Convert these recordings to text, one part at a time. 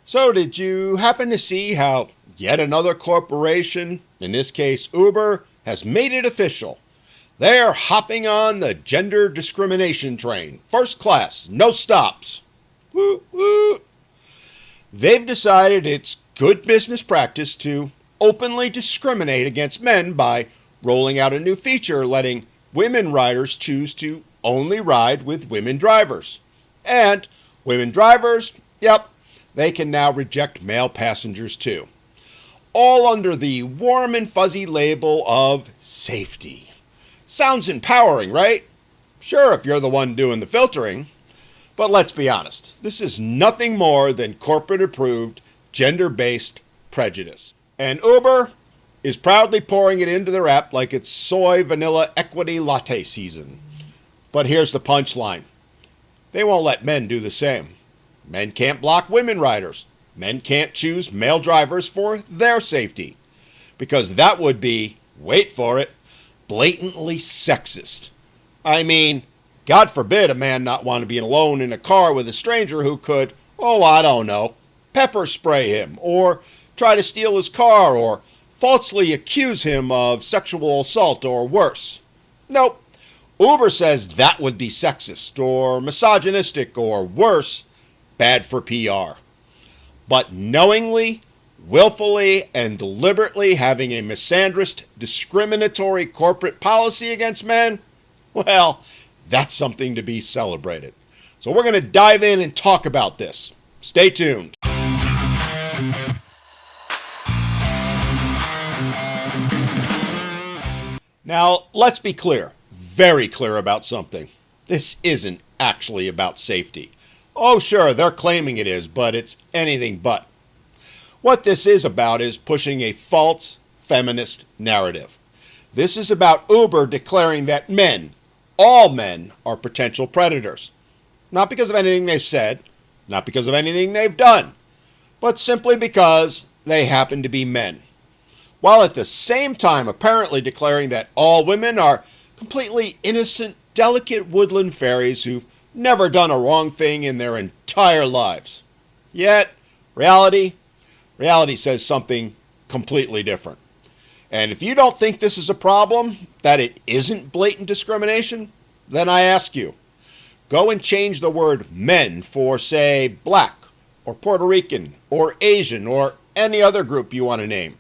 So, did you happen to see how yet another corporation, in this case Uber, has made it official? They're hopping on the gender discrimination train. First class, no stops. Woo, woo. They've decided it's good business practice to openly discriminate against men by rolling out a new feature letting women riders choose to only ride with women drivers. And women drivers, yep, they can now reject male passengers too. All under the warm and fuzzy label of safety. Sounds empowering, right? Sure, if you're the one doing the filtering. But let's be honest, this is nothing more than corporate-approved, gender-based prejudice. And Uber is proudly pouring it into their app like it's soy vanilla equity latte season. But here's the punchline. They won't let men do the same. Men can't block women riders. Men can't choose male drivers for their safety. Because that would be, wait for it, blatantly sexist. I mean, God forbid a man not want to be alone in a car with a stranger who could, I don't know, pepper spray him, or try to steal his car, or falsely accuse him of sexual assault or worse. Nope. Uber says that would be sexist, or misogynistic, or worse, bad for PR. But knowingly, willfully, and deliberately having a misandrist, discriminatory corporate policy against men, well, that's something to be celebrated. So we're going to dive in and talk about this. Stay tuned. Now, let's be clear, very clear about something. This isn't actually about safety. Oh, sure, they're claiming it is, but it's anything but. What this is about is pushing a false feminist narrative. This is about Uber declaring that men, all men, are potential predators. Not because of anything they've said, not because of anything they've done, but simply because they happen to be men. While at the same time apparently declaring that all women are completely innocent, delicate woodland fairies who've never done a wrong thing in their entire lives. Yet, reality says something completely different. And if you don't think this is a problem, that it isn't blatant discrimination, then I ask you, go and change the word men for, say, black, or Puerto Rican, or Asian, or any other group you want to name.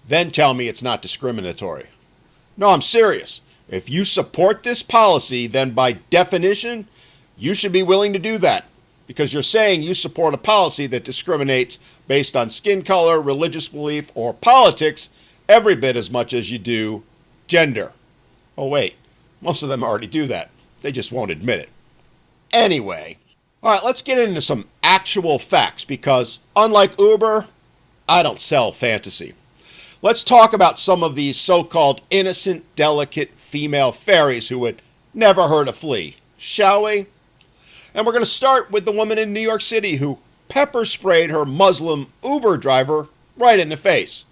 Then tell me it's not discriminatory. No, I'm serious. If you support this policy, then by definition, you should be willing to do that. Because you're saying you support a policy that discriminates based on skin color, religious belief, or politics every bit as much as you do gender. Oh, wait. Most of them already do that. They just won't admit it. Anyway, all right, let's get into some actual facts because unlike Uber, I don't sell fantasy. Let's talk about some of these so-called innocent, delicate female fairies who would never hurt a flea, shall we? And we're going to start with the woman in New York City who pepper sprayed her Muslim Uber driver right in the face.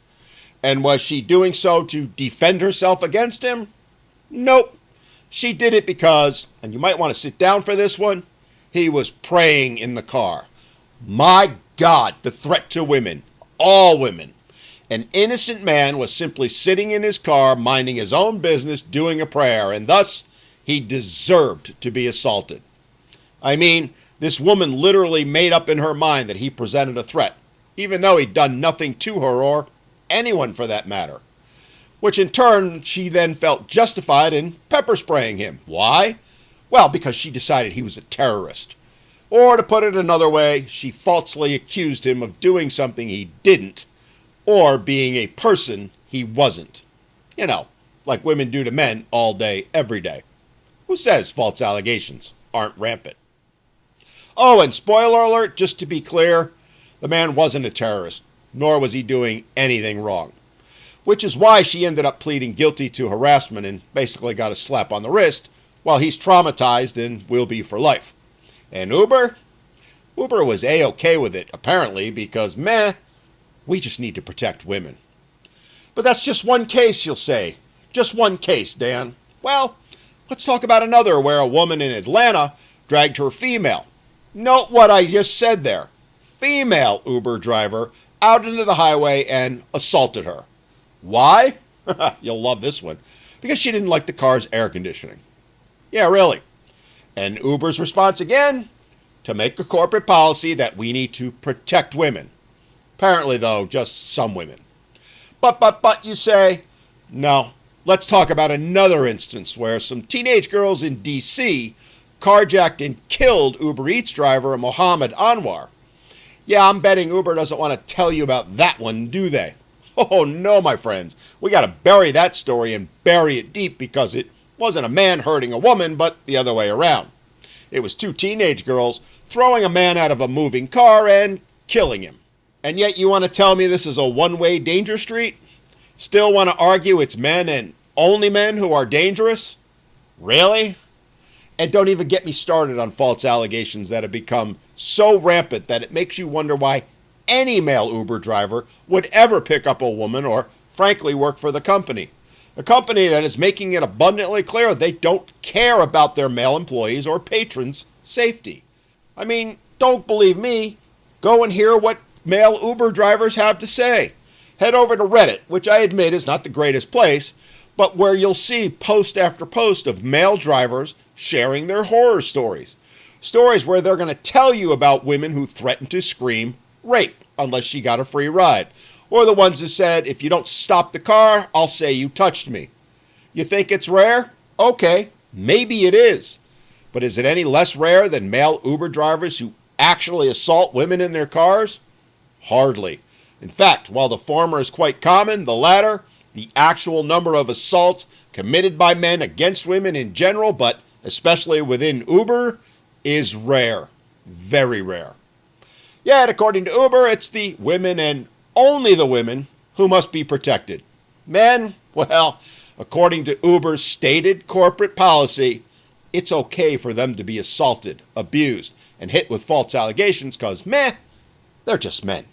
And was she doing so to defend herself against him? Nope. She did it because, and you might want to sit down for this one, he was praying in the car. My God, the threat to women, all women. An innocent man was simply sitting in his car, minding his own business, doing a prayer, and thus he deserved to be assaulted. I mean, this woman literally made up in her mind that he presented a threat, even though he'd done nothing to her or anyone for that matter. Which in turn, she then felt justified in pepper spraying him. Why? Well, because she decided he was a terrorist. Or to put it another way, she falsely accused him of doing something he didn't, or being a person he wasn't. You know, like women do to men all day, every day. Who says false allegations aren't rampant? Oh, and spoiler alert, just to be clear, the man wasn't a terrorist, nor was he doing anything wrong. Which is why she ended up pleading guilty to harassment and basically got a slap on the wrist, while he's traumatized and will be for life. And Uber was A-okay with it, apparently, because we just need to protect women. But that's just one case, you'll say. Just one case, Dan. Well, let's talk about another where a woman in Atlanta dragged her female. Note what I just said there. female Uber driver out into the highway and assaulted her. Why? You'll love this one. Because she didn't like the car's air conditioning. Yeah, really. And Uber's response again? To make a corporate policy that we need to protect women. Apparently, though, just some women. But, you say, no, let's talk about another instance where some teenage girls in D.C. carjacked and killed Uber Eats driver Mohammed Anwar. Yeah, I'm betting Uber doesn't want to tell you about that one, do they? Oh, no, my friends. We got to bury that story and bury it deep because it wasn't a man hurting a woman, but the other way around. It was two teenage girls throwing a man out of a moving car and killing him. And yet you want to tell me this is a one-way danger street? Still want to argue it's men and only men who are dangerous? Really? And don't even get me started on false allegations that have become so rampant that it makes you wonder why any male Uber driver would ever pick up a woman or, frankly, work for the company. A company that is making it abundantly clear they don't care about their male employees or patrons' safety. I mean, don't believe me. Go and hear what male Uber drivers have to say. Head over to Reddit, which I admit is not the greatest place, but where you'll see post after post of male drivers sharing their horror stories. Stories where they're going to tell you about women who threaten to scream rape unless she got a free ride. Or the ones who said, if you don't stop the car, I'll say you touched me. You think it's rare? Okay, maybe it is. But is it any less rare than male Uber drivers who actually assault women in their cars? Hardly. In fact, while the former is quite common, the latter, the actual number of assaults committed by men against women in general, but especially within Uber, is rare. Very rare. Yet, according to Uber, it's the women and only the women who must be protected. Men, well, according to Uber's stated corporate policy, it's okay for them to be assaulted, abused, and hit with false allegations because, they're just men.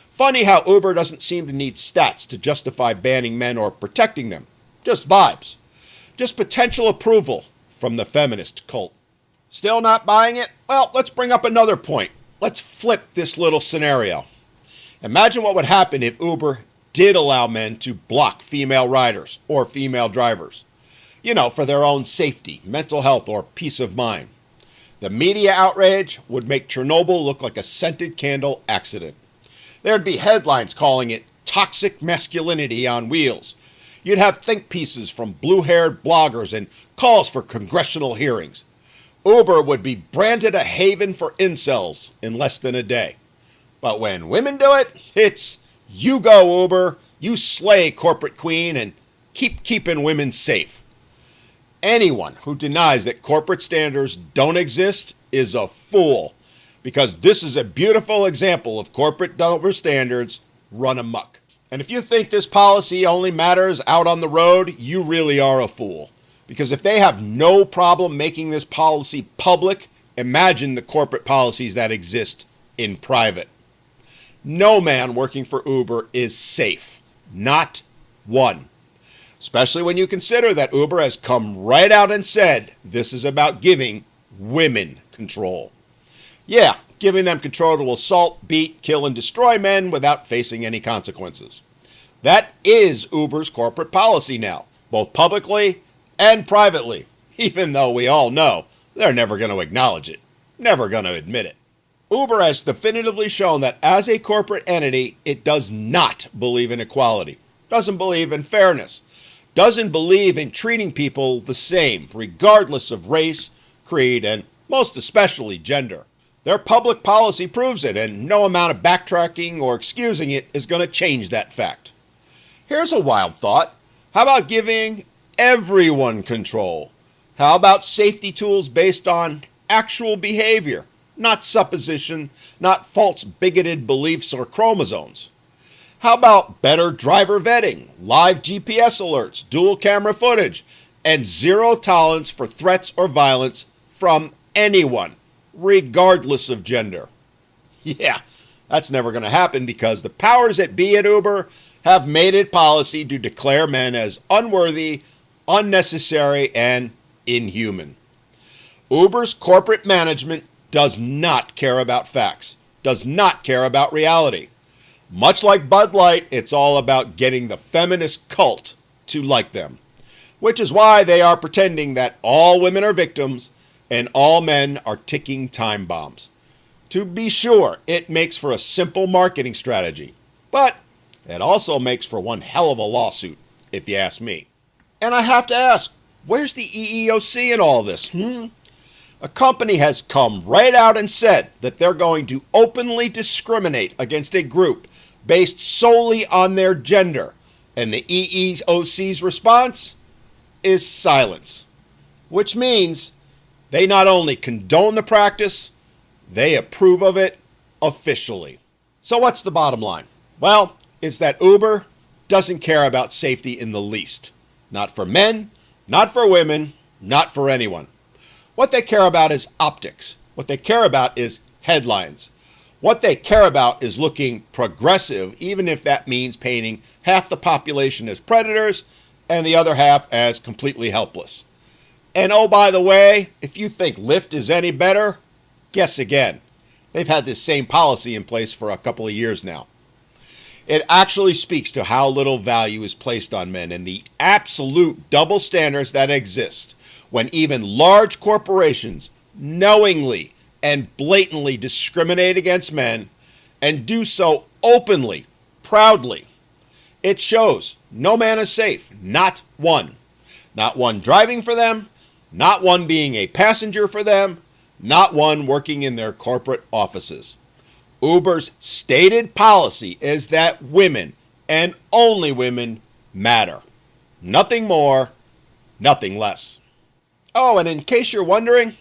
Funny how Uber doesn't seem to need stats to justify banning men or protecting them. Just vibes. Just potential approval from the feminist cult. Still not buying it? Well, let's bring up another point. Let's flip this little scenario. Imagine what would happen if Uber did allow men to block female riders or female drivers. For their own safety, mental health, or peace of mind. The media outrage would make Chernobyl look like a scented candle accident. There'd be headlines calling it toxic masculinity on wheels. You'd have think pieces from blue-haired bloggers and calls for congressional hearings. Uber would be branded a haven for incels in less than a day. But when women do it, it's you go, Uber, you slay, corporate queen, and keep keeping women safe. Anyone who denies that corporate standards don't exist is a fool, because this is a beautiful example of corporate double standards run amok. And if you think this policy only matters out on the road, you really are a fool. Because if they have no problem making this policy public, imagine the corporate policies that exist in private. No man working for Uber is safe. Not one. Especially when you consider that Uber has come right out and said this is about giving women control. Yeah, giving them control to assault, beat, kill, and destroy men without facing any consequences. That is Uber's corporate policy now, both publicly and privately, even though we all know they're never going to acknowledge it, never going to admit it. Uber has definitively shown that as a corporate entity, it does not believe in equality, doesn't believe in fairness, doesn't believe in treating people the same, regardless of race, creed, and most especially gender. Their public policy proves it, and no amount of backtracking or excusing it is going to change that fact. Here's a wild thought. How about giving everyone control? How about safety tools based on actual behavior? Not supposition, not false bigoted beliefs or chromosomes. How about better driver vetting, live GPS alerts, dual camera footage, and zero tolerance for threats or violence from anyone, regardless of gender? Yeah, that's never going to happen because the powers that be at Uber have made it policy to declare men as unworthy, unnecessary, and inhuman. Uber's corporate management does not care about facts, does not care about reality. Much like Bud Light, it's all about getting the feminist cult to like them, which is why they are pretending that all women are victims and all men are ticking time bombs. To be sure, it makes for a simple marketing strategy, but it also makes for one hell of a lawsuit, if you ask me. And I have to ask, where's the EEOC in all this? A company has come right out and said that they're going to openly discriminate against a group based solely on their gender, and the EEOC's response is silence, which means they not only condone the practice, they approve of it officially. So what's the bottom line? Well, it's that Uber doesn't care about safety in the least. Not for men, not for women, not for anyone. What they care about is optics. What they care about is headlines. What they care about is looking progressive, even if that means painting half the population as predators and the other half as completely helpless. And oh, by the way, if you think Lyft is any better, guess again. They've had this same policy in place for a couple of years now. It actually speaks to how little value is placed on men and the absolute double standards that exist when even large corporations knowingly and blatantly discriminate against men and do so openly, proudly. It shows no man is safe, not one. Not one driving for them, not one being a passenger for them, not one working in their corporate offices. Uber's stated policy is that women, and only women, matter. Nothing more, nothing less. Oh, and in case you're wondering,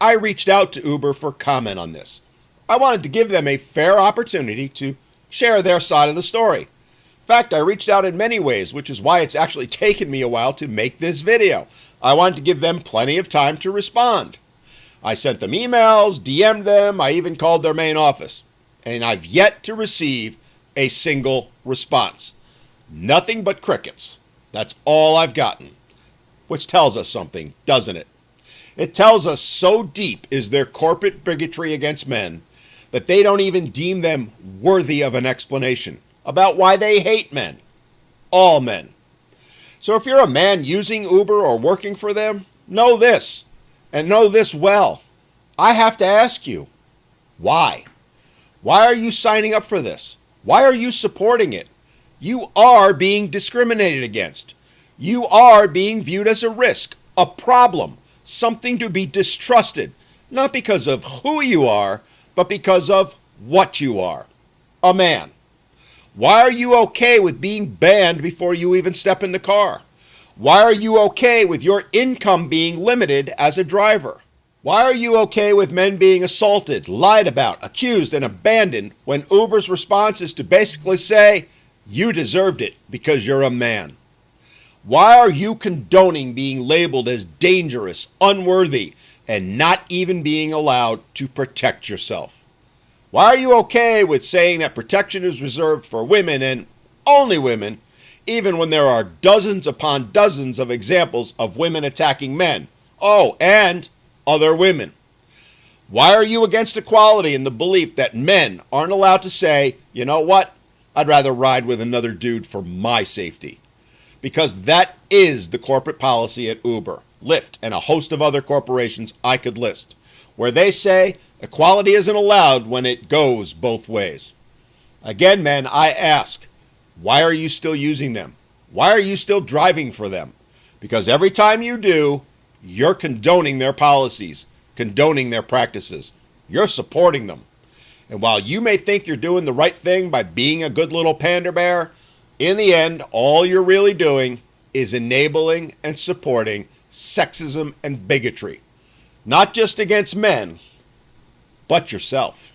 I reached out to Uber for comment on this. I wanted to give them a fair opportunity to share their side of the story. In fact, I reached out in many ways, which is why it's actually taken me a while to make this video. I wanted to give them plenty of time to respond. I sent them emails, DM'd them, I even called their main office. And I've yet to receive a single response. Nothing but crickets. That's all I've gotten. Which tells us something, doesn't it? It tells us so deep is their corporate bigotry against men that they don't even deem them worthy of an explanation about why they hate men. All men. So if you're a man using Uber or working for them, know this, and know this well. I have to ask you, why? Why are you signing up for this? Why are you supporting it? You are being discriminated against. You are being viewed as a risk, a problem, something to be distrusted, not because of who you are, but because of what you are, a man. Why are you okay with being banned before you even step in the car? Why are you okay with your income being limited as a driver? Why are you okay with men being assaulted, lied about, accused, and abandoned when Uber's response is to basically say, you deserved it because you're a man? Why are you condoning being labeled as dangerous, unworthy, and not even being allowed to protect yourself? Why are you okay with saying that protection is reserved for women and only women, even when there are dozens upon dozens of examples of women attacking men? Oh, and other women. Why are you against equality in the belief that men aren't allowed to say, you know what, I'd rather ride with another dude for my safety? Because that is the corporate policy at Uber, Lyft, and a host of other corporations I could list, where they say equality isn't allowed when it goes both ways. Again, men, I ask, why are you still using them? Why are you still driving for them? Because every time you do, you're condoning their policies, condoning their practices. You're supporting them. And while you may think you're doing the right thing by being a good little panda bear, in the end, all you're really doing is enabling and supporting sexism and bigotry. Not just against men, but yourself.